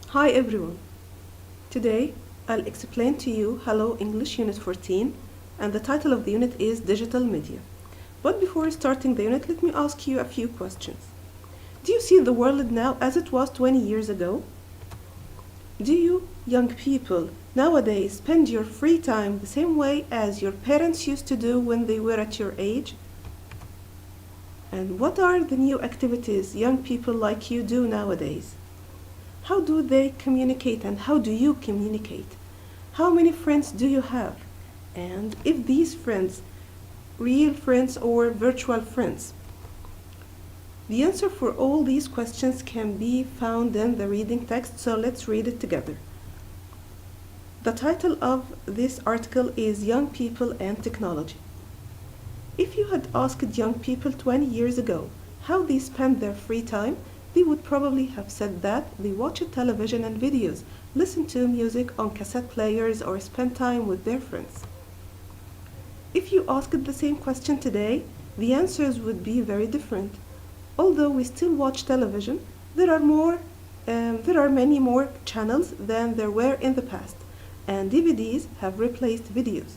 Hi everyone. Today I'll explain to you Hello English Unit 14 and the title of the unit is Digital Media. But before starting the unit, let me ask you a few questions. Do you see the world now as it was 20 years ago? Do you, young people, nowadays spend your free time the same way as your parents used to do when they were at your age? And what are the new activities young people like you do nowadays? How do they communicate and how do you communicate? How many friends do you have? And if these friends, real friends or virtual friends? The answer for all these questions can be found in the reading text, so let's read it together. The title of this article is Young People and Technology. If you had asked young people 20 years ago how they spend their free time, they would probably have said that they watch television and videos, listen to music on cassette players, or spend time with their friends. If you asked the same question today, the answers would be very different. Although we still watch television, there are many more channels than there were in the past, and DVDs have replaced videos.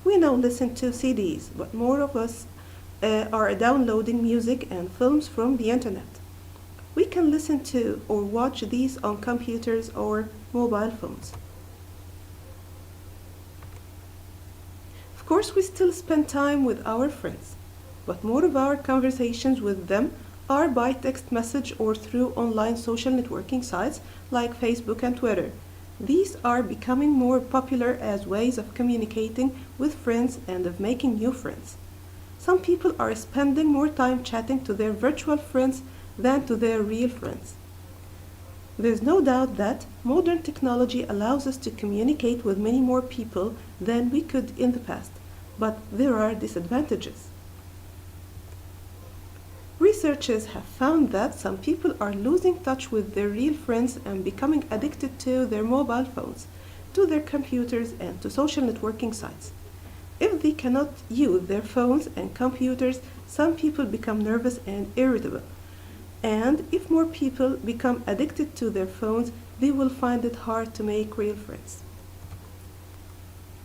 We now listen to CDs, but more of us are downloading music and films from the internet. We can listen to or watch these on computers or mobile phones. Of course, we still spend time with our friends, but more of our conversations with them are by text message or through online social networking sites like Facebook and Twitter. These are becoming more popular as ways of communicating with friends and of making new friends. Some people are spending more time chatting to their virtual friends than to their real friends. There's no doubt that modern technology allows us to communicate with many more people than we could in the past, but there are disadvantages. Researchers have found that some people are losing touch with their real friends and becoming addicted to their mobile phones, to their computers, and to social networking sites. If they cannot use their phones and computers, some people become nervous and irritable. And if more people become addicted to their phones, they will find it hard to make real friends.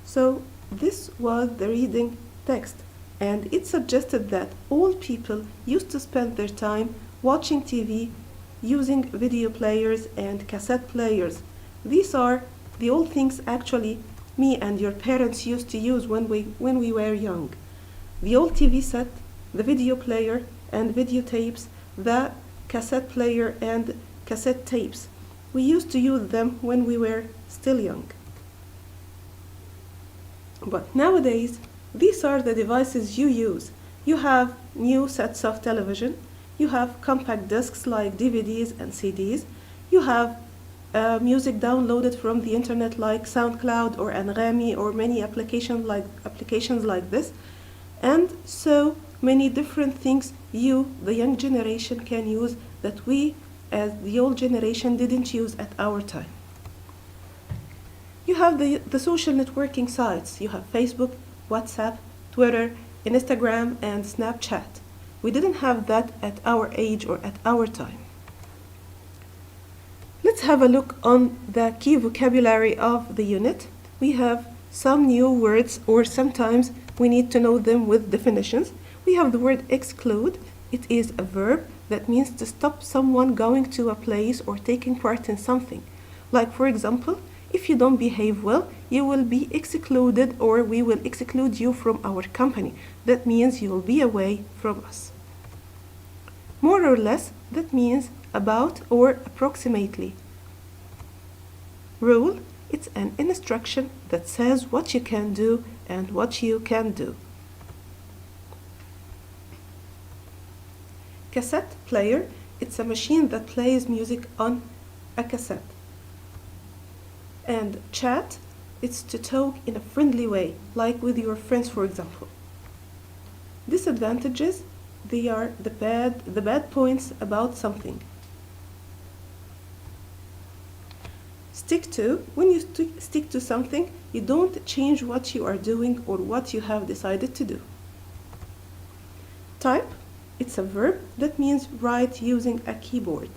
So this was the reading text, and it suggested that old people used to spend their time watching TV, using video players and cassette players. These are the old things actually me and your parents used to use when we were young. The old TV set, the video player and videotapes, the cassette player and cassette tapes. We used to use them when we were still young. But nowadays, these are the devices you use. You have new sets of television, you have compact discs like DVDs and CDs, you have music downloaded from the internet like SoundCloud or Anghami or many applications like this, and so many different things you, the young generation, can use that we, as the old generation, didn't use at our time. You have the social networking sites. You have Facebook, WhatsApp, Twitter, Instagram, and Snapchat. We didn't have that at our age or at our time. Let's have a look on the key vocabulary of the unit. We have some new words, or sometimes we need to know them with definitions. We have the word exclude. It is a verb that means to stop someone going to a place or taking part in something. Like, for example, if you don't behave well, you will be excluded, or we will exclude you from our company. That means you will be away from us. More or less, that means about or approximately. Rule, it's an instruction that says what you can do and what you can do. Cassette player, it's a machine that plays music on a cassette. And chat, it's to talk in a friendly way, like with your friends, for example. Disadvantages, they are the bad points about something. Stick to, when you stick to something, you don't change what you are doing or what you have decided to do. Type, it's a verb that means write using a keyboard.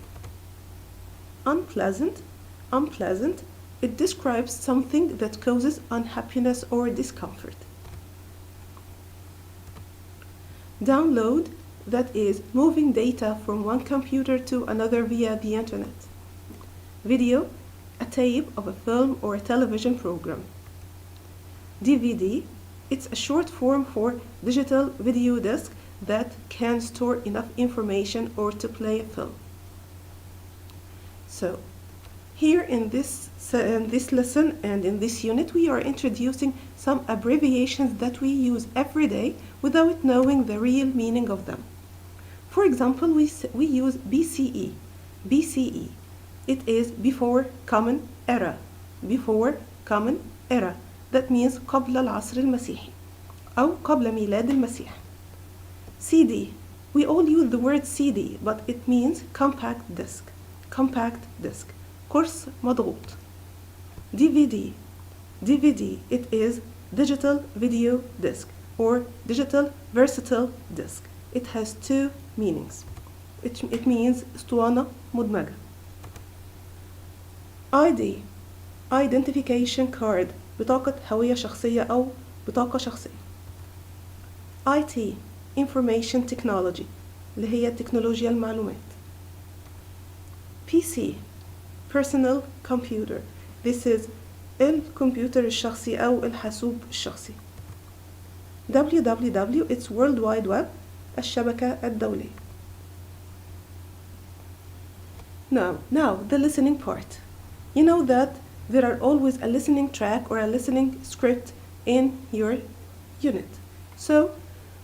Unpleasant, unpleasant, it describes something that causes unhappiness or discomfort. Download, that is moving data from one computer to another via the internet. Video, a tape of a film or a television program. DVD, it's a short form for digital video disc that can store enough information or to play a film. So, here in this lesson and in this unit, we are introducing some abbreviations that we use every day without knowing the real meaning of them. For example, we use BCE. BCE. It is before common era. Before common era. That means قبل العصر المسيحي أو قبل ميلاد المسيح. CD. We all use the word CD, but it means compact disc. Compact disc. قرص مضغوط. DVD. DVD. It is digital video disc or digital versatile disc. It has two meanings. It means اسطوانة مدمجة. ID. Identification card. بطاقة هوية شخصية أو بطاقة شخصية. IT. Information technology. اللي هي تكنولوجيا المعلومات. PC. Personal computer. This is الكمبيوتر الشخصي أو الحاسوب الشخصي. www. It's World Wide Web. الشبكة الدولية. Now the listening part. You know that there are always a listening track or a listening script in your unit. So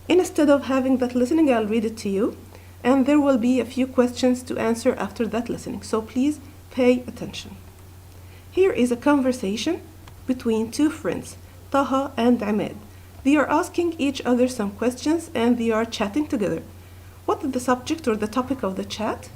instead of having that listening, I'll read it to you, and there will be a few questions to answer after that listening. So please pay attention. Here is a conversation between two friends, Taha and Ahmed. They are asking each other some questions and they are chatting together. What is the subject or the topic of the chat?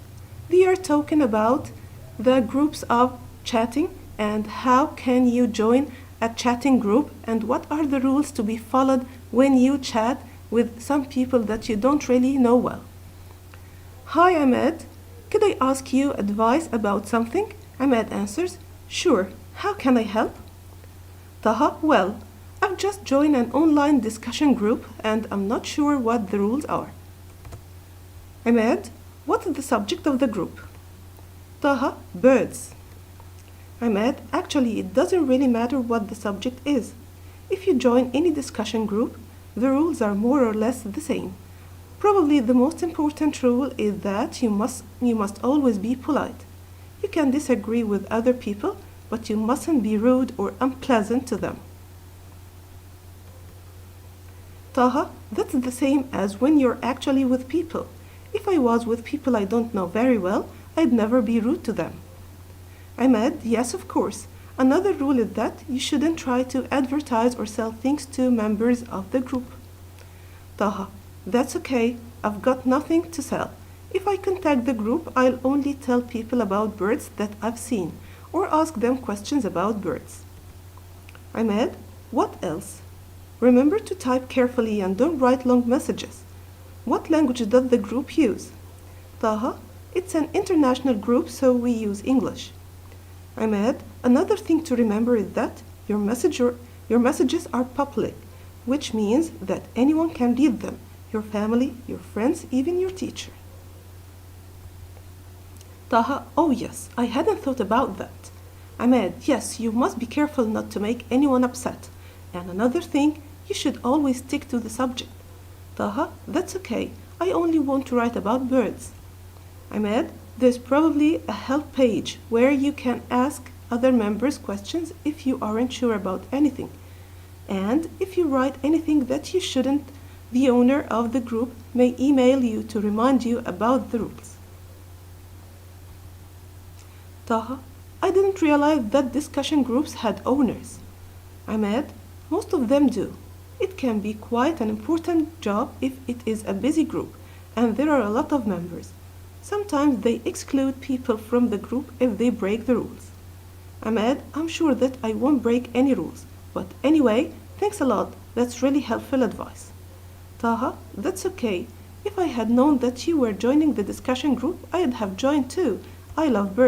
They are talking about the groups of chatting and how can you join a chatting group and what are the rules to be followed when you chat with some people that you don't really know well. Hi Ahmed, could I ask you advice about something? Ahmed answers, sure, how can I help? Taha, well, I've just joined an online discussion group and I'm not sure what the rules are. Ahmed, what is the subject of the group? Taha, birds. Ahmed, actually it doesn't really matter what the subject is. If you join any discussion group, the rules are more or less the same. Probably the most important rule is that you must always be polite. You can disagree with other people, but you mustn't be rude or unpleasant to them. Taha, that's the same as when you're actually with people. If I was with people I don't know very well, I'd never be rude to them. Ahmed, yes, of course. Another rule is that you shouldn't try to advertise or sell things to members of the group. Taha, that's okay. I've got nothing to sell. If I contact the group, I'll only tell people about birds that I've seen or ask them questions about birds. Ahmed, what else? Remember to type carefully and don't write long messages. What language does the group use? Taha, it's an international group, so we use English. Ahmed, another thing to remember is that your messages are public, which means that anyone can read them, your family, your friends, even your teacher. Taha, oh yes, I hadn't thought about that. Ahmed, yes, you must be careful not to make anyone upset. And another thing, you should always stick to the subject. Taha, that's okay, I only want to write about birds. Ahmed, there's probably a help page where you can ask other members questions if you aren't sure about anything. And if you write anything that you shouldn't, the owner of the group may email you to remind you about the rules. Taha, I didn't realize that discussion groups had owners. Ahmed, most of them do. It can be quite an important job if it is a busy group and there are a lot of members. Sometimes they exclude people from the group if they break the rules. Ahmed, I'm sure that I won't break any rules. But anyway, thanks a lot. That's really helpful advice. Taha, that's okay. If I had known that you were joining the discussion group, I'd have joined too. I love birds.